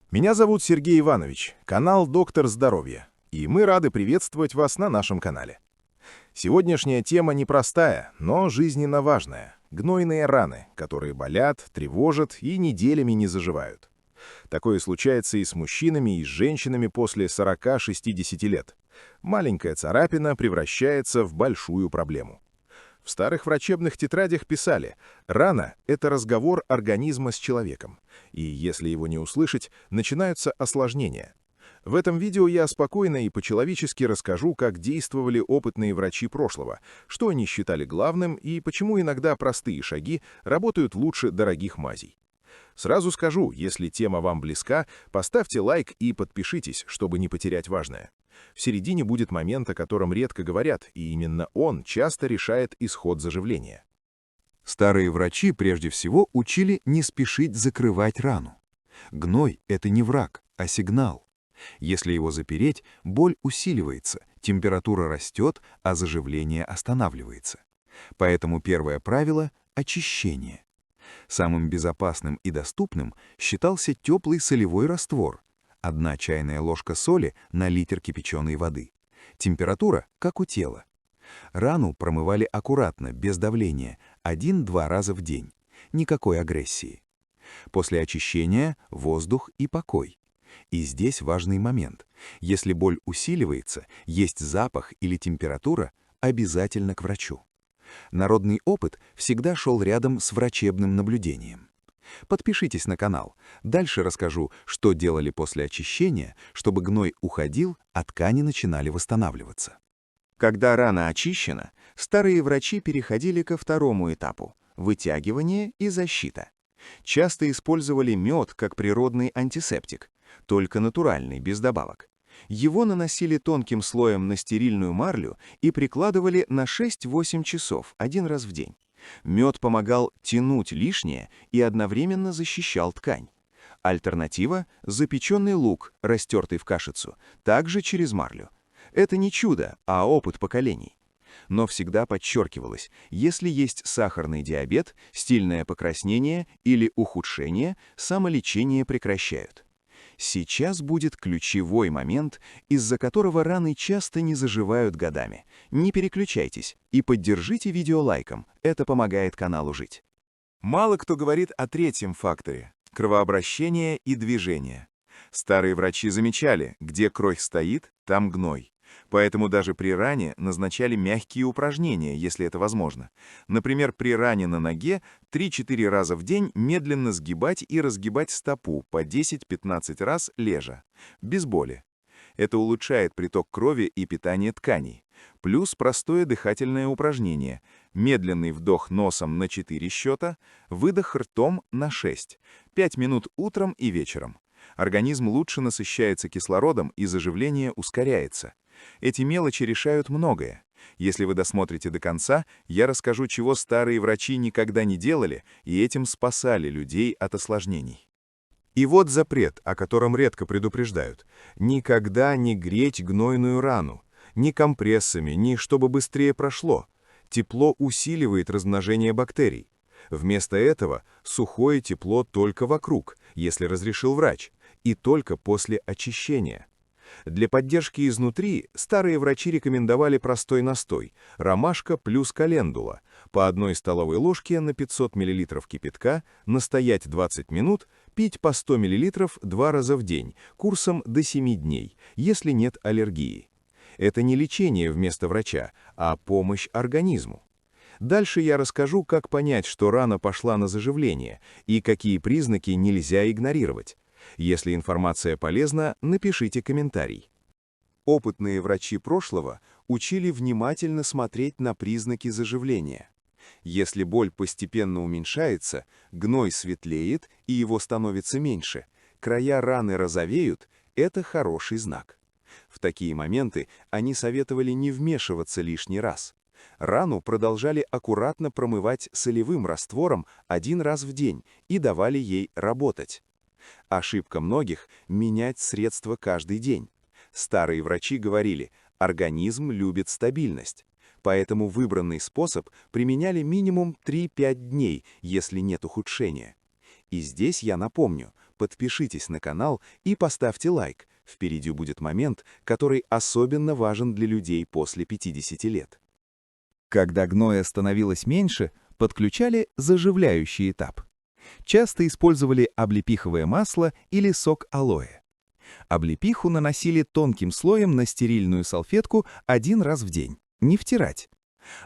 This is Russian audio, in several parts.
Меня зовут Сергей Иванович, канал «Доктор Здоровья», и мы рады приветствовать вас на нашем канале. Сегодняшняя тема непростая, но жизненно важная. Гнойные раны, которые болят, тревожат и неделями не заживают. Такое случается и с мужчинами, и с женщинами после 40-60 лет. Маленькая царапина превращается в большую проблему. В старых врачебных тетрадях писали: рана– это разговор организма с человеком, и если его не услышать, начинаются осложнения. В этом видео я спокойно и по-человечески расскажу, как действовали опытные врачи прошлого, что они считали главным и почему иногда простые шаги работают лучше дорогих мазей. Сразу скажу, если тема вам близка, поставьте лайк и подпишитесь, чтобы не потерять важное. В середине будет момент, о котором редко говорят, и именно он часто решает исход заживления. Старые врачи прежде всего учили не спешить закрывать рану. Гной – это не враг, а сигнал. Если его запереть, боль усиливается, температура растет, а заживление останавливается. Поэтому первое правило – очищение. Самым безопасным и доступным считался теплый солевой раствор. 1 чайная ложка соли на литр кипяченой воды. Температура, как у тела. Рану промывали аккуратно, без давления, 1-2 раза в день. Никакой агрессии. После очищения – воздух и покой. И здесь важный момент. Если боль усиливается, есть запах или температура, обязательно к врачу. Народный опыт всегда шел рядом с врачебным наблюдением. Подпишитесь на канал. Дальше расскажу, что делали после очищения, чтобы гной уходил, а ткани начинали восстанавливаться. Когда рана очищена, старые врачи переходили ко второму этапу – вытягивание и защита. Часто использовали мед как природный антисептик, только натуральный, без добавок. Его наносили тонким слоем на стерильную марлю и прикладывали на 6-8 часов, 1 раз в день. Мед помогал тянуть лишнее и одновременно защищал ткань. Альтернатива – запеченный лук, растертый в кашицу, также через марлю. Это не чудо, а опыт поколений. Но всегда подчеркивалось, если есть сахарный диабет, стильное покраснение или ухудшение, самолечение прекращают. Сейчас будет ключевой момент, из-за которого раны часто не заживают годами. Не переключайтесь и поддержите видео лайком, это помогает каналу жить. Мало кто говорит о третьем факторе – кровообращение и движение. Старые врачи замечали, где кровь стоит, там гной. Поэтому даже при ране назначали мягкие упражнения, если это возможно. Например, при ране на ноге 3-4 раза в день медленно сгибать и разгибать стопу по 10-15 раз лежа, без боли. Это улучшает приток крови и питание тканей. Плюс простое дыхательное упражнение. Медленный вдох носом на 4 счета, выдох ртом на 6. 5 минут утром и вечером. Организм лучше насыщается кислородом и заживление ускоряется. Эти мелочи решают многое. Если вы досмотрите до конца, я расскажу, чего старые врачи никогда не делали и этим спасали людей от осложнений. И вот запрет, о котором редко предупреждают. Никогда не греть гнойную рану. Ни компрессами, ни чтобы быстрее прошло. Тепло усиливает размножение бактерий. Вместо этого сухое тепло только вокруг, если разрешил врач, и только после очищения. Для поддержки изнутри старые врачи рекомендовали простой настой – ромашка плюс календула, по 1 столовой ложке на 500 мл кипятка, настоять 20 минут, пить по 100 мл 2 раза в день, курсом до 7 дней, если нет аллергии. Это не лечение вместо врача, а помощь организму. Дальше я расскажу, как понять, что рана пошла на заживление, и какие признаки нельзя игнорировать. Если информация полезна, напишите комментарий. Опытные врачи прошлого учили внимательно смотреть на признаки заживления. Если боль постепенно уменьшается, гной светлеет и его становится меньше, края раны розовеют – это хороший знак. В такие моменты они советовали не вмешиваться лишний раз. Рану продолжали аккуратно промывать солевым раствором 1 раз в день и давали ей работать. Ошибка многих – менять средства каждый день. Старые врачи говорили, организм любит стабильность. Поэтому выбранный способ применяли минимум 3-5 дней, если нет ухудшения. И здесь я напомню, подпишитесь на канал и поставьте лайк. Впереди будет момент, который особенно важен для людей после 50 лет. Когда гноя становилось меньше, подключали заживляющий этап. Часто использовали облепиховое масло или сок алоэ. Облепиху наносили тонким слоем на стерильную салфетку 1 раз в день, не втирать.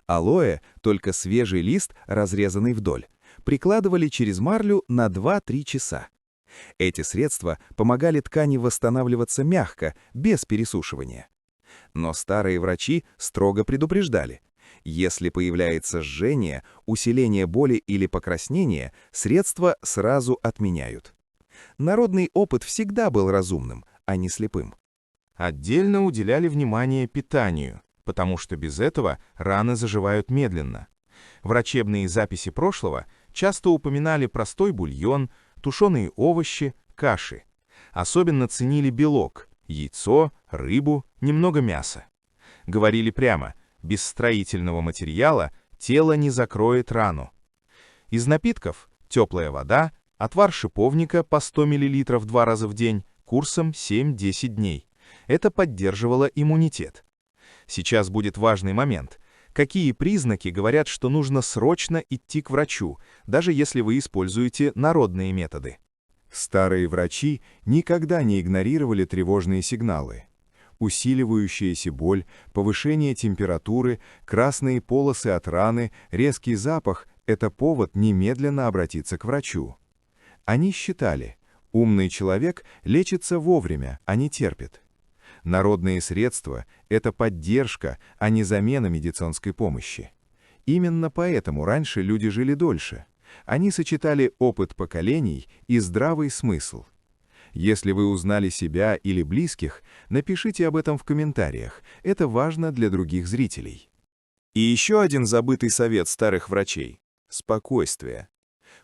Алоэ, только свежий лист, разрезанный вдоль, прикладывали через марлю на 2-3 часа. Эти средства помогали ткани восстанавливаться мягко, без пересушивания. Но старые врачи строго предупреждали: если появляется жжение, усиление боли или покраснение, средства сразу отменяют. Народный опыт всегда был разумным, а не слепым. Отдельно уделяли внимание питанию, потому что без этого раны заживают медленно. Врачебные записи прошлого часто упоминали простой бульон, тушеные овощи, каши. Особенно ценили белок – яйцо, рыбу, немного мяса. Говорили прямо: без строительного материала тело не закроет рану. Из напитков – теплая вода, отвар шиповника по 100 мл 2 раза в день, курсом 7-10 дней. Это поддерживало иммунитет. Сейчас будет важный момент. Какие признаки говорят, что нужно срочно идти к врачу, даже если вы используете народные методы? Старые врачи никогда не игнорировали тревожные сигналы. Усиливающаяся боль, повышение температуры, красные полосы от раны, резкий запах – это повод немедленно обратиться к врачу. Они считали, умный человек лечится вовремя, а не терпит. Народные средства – это поддержка, а не замена медицинской помощи. Именно поэтому раньше люди жили дольше. Они сочетали опыт поколений и здравый смысл. Если вы узнали себя или близких, напишите об этом в комментариях. Это важно для других зрителей. И еще один забытый совет старых врачей – спокойствие.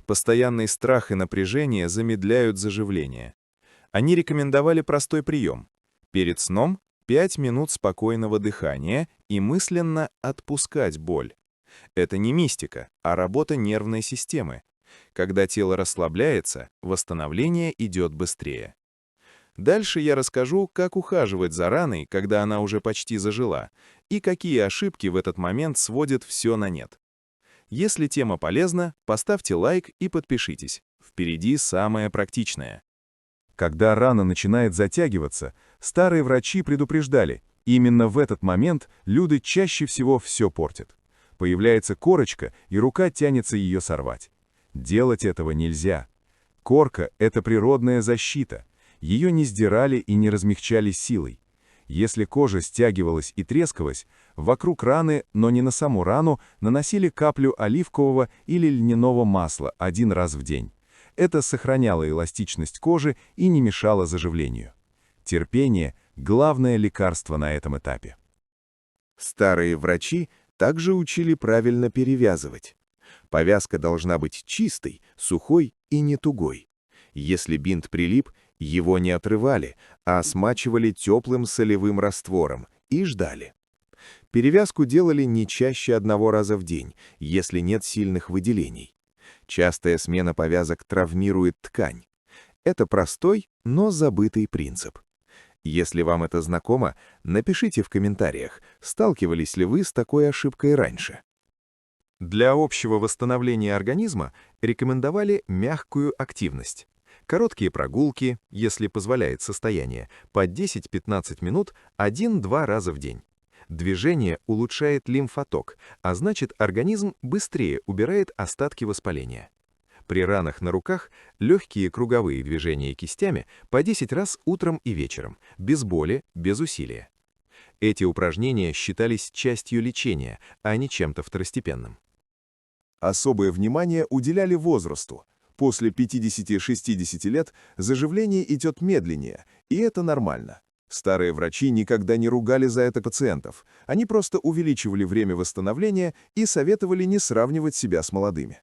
Постоянный страх и напряжение замедляют заживление. Они рекомендовали простой прием. Перед сном 5 минут спокойного дыхания и мысленно отпускать боль. Это не мистика, а работа нервной системы. Когда тело расслабляется, восстановление идет быстрее. Дальше я расскажу, как ухаживать за раной, когда она уже почти зажила, и какие ошибки в этот момент сводят все на нет. Если тема полезна, поставьте лайк и подпишитесь. Впереди самое практичное. Когда рана начинает затягиваться, старые врачи предупреждали, именно в этот момент люди чаще всего все портят. Появляется корочка, и рука тянется ее сорвать. Делать этого нельзя. Корка – это природная защита. Ее не сдирали и не размягчали силой. Если кожа стягивалась и трескалась, вокруг раны, но не на саму рану, наносили каплю оливкового или льняного масла 1 раз в день. Это сохраняло эластичность кожи и не мешало заживлению. Терпение – главное лекарство на этом этапе. Старые врачи также учили правильно перевязывать. Повязка должна быть чистой, сухой и не тугой. Если бинт прилип, его не отрывали, а смачивали теплым солевым раствором и ждали. Перевязку делали не чаще 1 раза в день, если нет сильных выделений. Частая смена повязок травмирует ткань. Это простой, но забытый принцип. Если вам это знакомо, напишите в комментариях, сталкивались ли вы с такой ошибкой раньше. Для общего восстановления организма рекомендовали мягкую активность. Короткие прогулки, если позволяет состояние, по 10-15 минут 1-2 раза в день. Движение улучшает лимфоток, а значит, организм быстрее убирает остатки воспаления. При ранах на руках легкие круговые движения кистями по 10 раз утром и вечером, без боли, без усилия. Эти упражнения считались частью лечения, а не чем-то второстепенным. Особое внимание уделяли возрасту. После 50-60 лет заживление идет медленнее, и это нормально. Старые врачи никогда не ругали за это пациентов. Они просто увеличивали время восстановления и советовали не сравнивать себя с молодыми.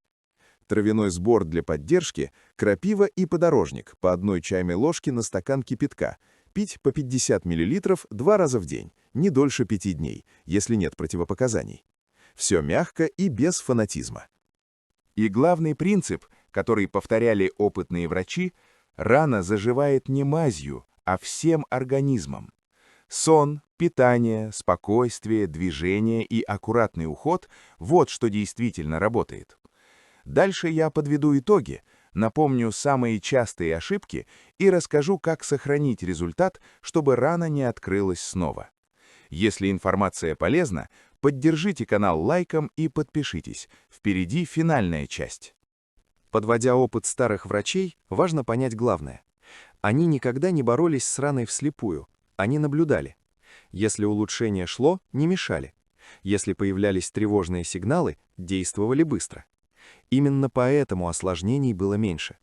Травяной сбор для поддержки, крапива и подорожник по 1 чайной ложке на стакан кипятка. Пить по 50 мл 2 раза в день, не дольше 5 дней, если нет противопоказаний. Все мягко и без фанатизма. И главный принцип, который повторяли опытные врачи, Рана заживает не мазью, а всем организмом. Сон, питание, спокойствие, движение и аккуратный уход – вот что действительно работает. Дальше я подведу итоги, напомню самые частые ошибки и расскажу, как сохранить результат, чтобы рана не открылась снова. Если информация полезна, поддержите канал лайком и подпишитесь. Впереди финальная часть. Подводя опыт старых врачей, важно понять главное. Они никогда не боролись с раной вслепую, они наблюдали. Если улучшение шло, не мешали. Если появлялись тревожные сигналы, действовали быстро. Именно поэтому осложнений было меньше.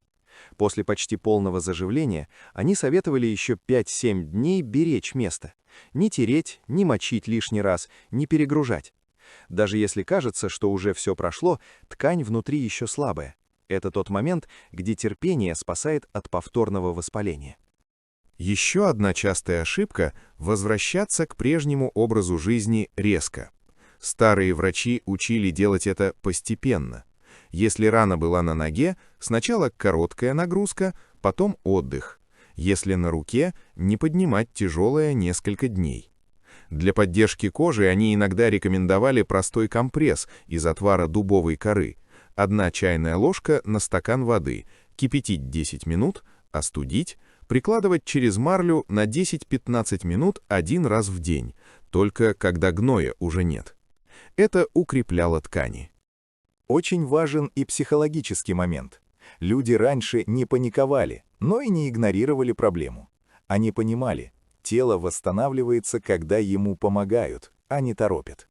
После почти полного заживления они советовали еще 5-7 дней беречь место. Не тереть, не мочить лишний раз, не перегружать. Даже если кажется, что уже все прошло, ткань внутри еще слабая. Это тот момент, где терпение спасает от повторного воспаления. Еще одна частая ошибка – возвращаться к прежнему образу жизни резко. Старые врачи учили делать это постепенно. Если рана была на ноге, сначала короткая нагрузка, потом отдых. Если на руке, не поднимать тяжелое несколько дней. Для поддержки кожи они иногда рекомендовали простой компресс из отвара дубовой коры. 1 чайная ложка на стакан воды, кипятить 10 минут, остудить, прикладывать через марлю на 10-15 минут 1 раз в день, только когда гноя уже нет. Это укрепляло ткани. Очень важен и психологический момент. Люди раньше не паниковали, но и не игнорировали проблему. Они понимали, тело восстанавливается, когда ему помогают, а не торопят.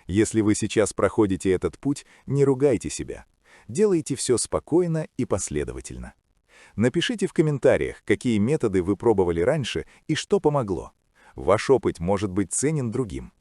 Если вы сейчас проходите этот путь, не ругайте себя. Делайте все спокойно и последовательно. Напишите в комментариях, какие методы вы пробовали раньше и что помогло. Ваш опыт может быть ценен другим.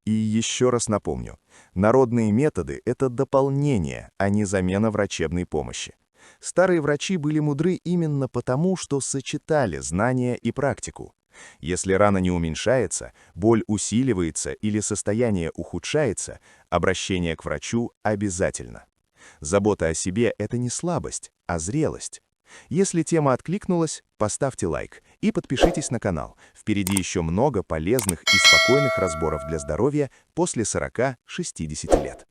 И еще раз напомню, народные методы – это дополнение, а не замена врачебной помощи. Старые врачи были мудры именно потому, что сочетали знания и практику. Если рана не уменьшается, боль усиливается или состояние ухудшается, обращение к врачу обязательно. Забота о себе – это не слабость, а зрелость. Если тема откликнулась, поставьте лайк и подпишитесь на канал. Впереди еще много полезных и спокойных разборов для здоровья после 40-60 лет.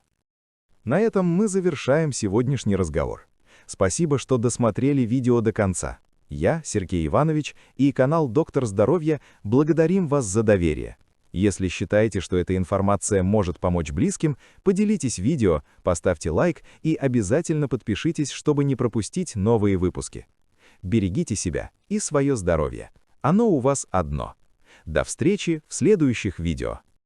На этом мы завершаем сегодняшний разговор. Спасибо, что досмотрели видео до конца. Я, Сергей Иванович, и канал «Доктор Здоровья» благодарим вас за доверие. Если считаете, что эта информация может помочь близким, поделитесь видео, поставьте лайк и обязательно подпишитесь, чтобы не пропустить новые выпуски. Берегите себя и свое здоровье. Оно у вас одно. До встречи в следующих видео.